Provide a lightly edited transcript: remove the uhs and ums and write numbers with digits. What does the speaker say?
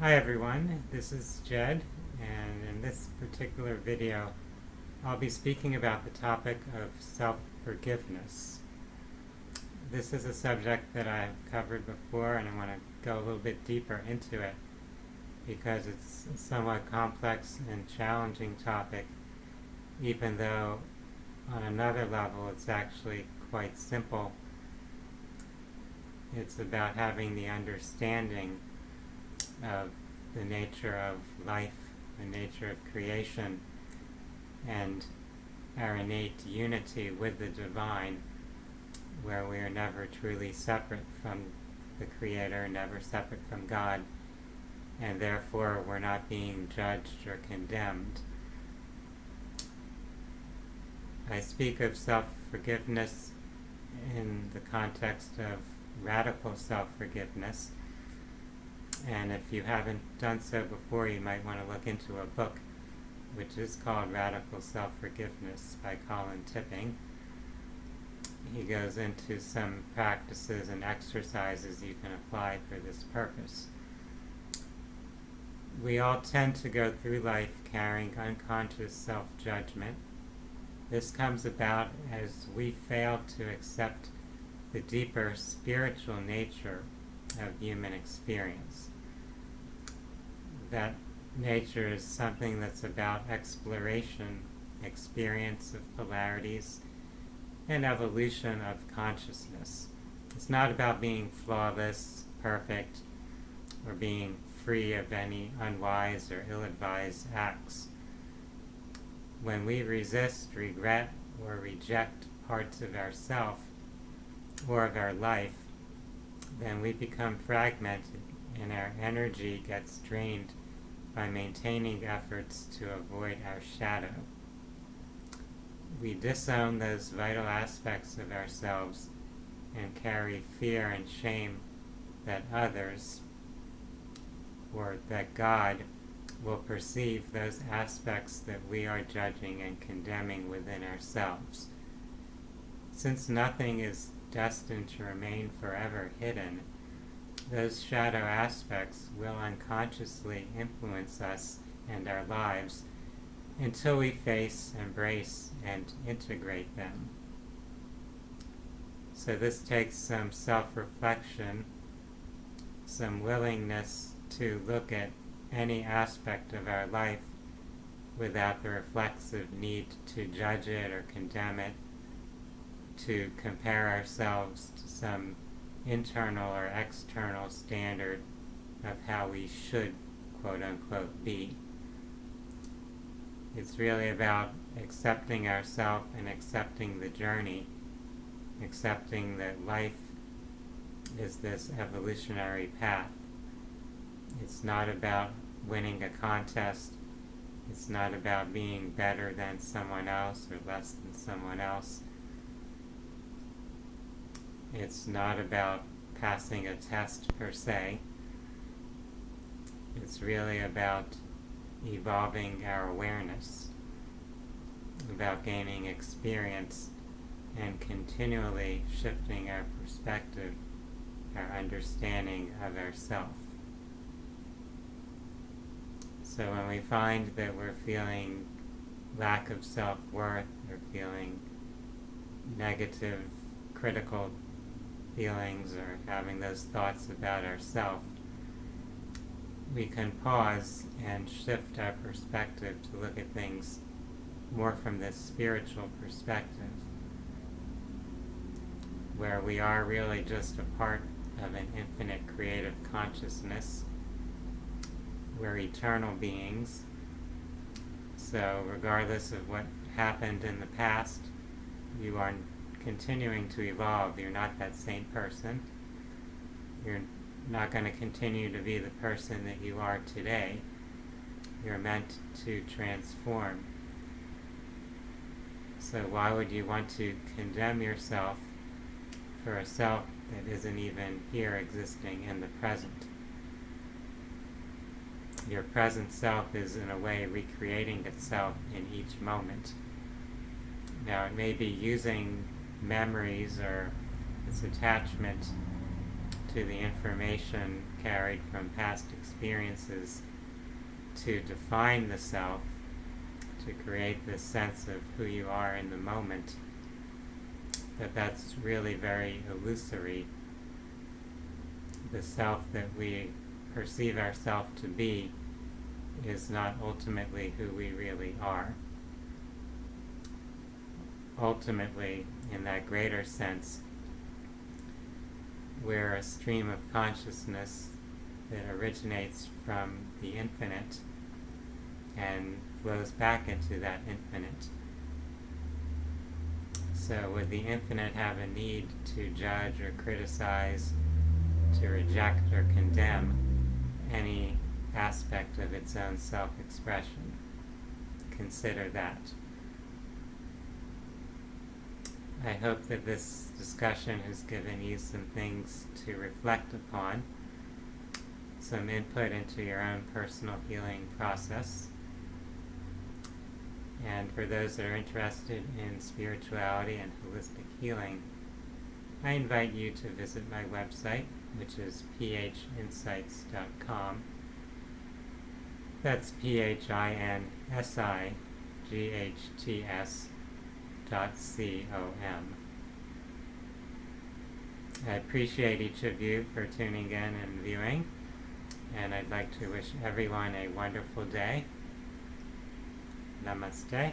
Hi everyone, this is Jed, and in this particular video I'll be speaking about the topic of self-forgiveness. This is a subject that I've covered before, and I want to go a little bit deeper into it because it's a somewhat complex and challenging topic, even though on another level it's actually quite simple. It's about having the understanding of the nature of life, the nature of creation, and our innate unity with the divine, where we are never truly separate from the Creator, never separate from God, and therefore we're not being judged or condemned. I speak of self-forgiveness in the context of radical self-forgiveness. And if you haven't done so before, you might want to look into a book which is called Radical Self-Forgiveness by Colin Tipping. He goes into some practices and exercises you can apply for this purpose. We all tend to go through life carrying unconscious self-judgment. This comes about as we fail to accept the deeper spiritual nature of human experience. That nature is something that's about exploration, experience of polarities, and evolution of consciousness. It's not about being flawless, perfect, or being free of any unwise or ill-advised acts. When we resist, regret, or reject parts of ourself or of our life, then we become fragmented and our energy gets drained by maintaining efforts to avoid our shadow. We disown those vital aspects of ourselves and carry fear and shame that others, or that God, will perceive those aspects that we are judging and condemning within ourselves. Since nothing is destined to remain forever hidden, those shadow aspects will unconsciously influence us and our lives until we face, embrace, and integrate them. So this takes some self-reflection, some willingness to look at any aspect of our life without the reflexive need to judge it or condemn it, to compare ourselves to some internal or external standard of how we should, quote-unquote, be. It's really about accepting ourselves and accepting the journey, accepting that life is this evolutionary path. It's not about winning a contest. It's not about being better than someone else or less than someone else. It's not about passing a test per se. It's really about evolving our awareness, about gaining experience and continually shifting our perspective, our understanding of ourself. So when we find that we're feeling lack of self-worth or feeling negative, critical feelings or having those thoughts about ourselves, we can pause and shift our perspective to look at things more from this spiritual perspective, where we are really just a part of an infinite creative consciousness. We're eternal beings, so regardless of what happened in the past, you are continuing to evolve. You're not that same person. You're not going to continue to be the person that you are today. You're meant to transform. So why would you want to condemn yourself for a self that isn't even here existing in the present? Your present self is in a way recreating itself in each moment. Now it may be using memories or its attachment to the information carried from past experiences to define the self, to create this sense of who you are in the moment, that's really very illusory. The self that we perceive ourselves to be is not ultimately who we really are. Ultimately, in that greater sense, we're a stream of consciousness that originates from the infinite and flows back into that infinite. So would the infinite have a need to judge or criticize, to reject or condemn any aspect of its own self-expression? Consider that. I hope that this discussion has given you some things to reflect upon, some input into your own personal healing process. And for those that are interested in spirituality and holistic healing, I invite you to visit my website, which is phinsights.com. That's PHINSIGHTS.com. I appreciate each of you for tuning in and viewing, and I'd like to wish everyone a wonderful day. Namaste.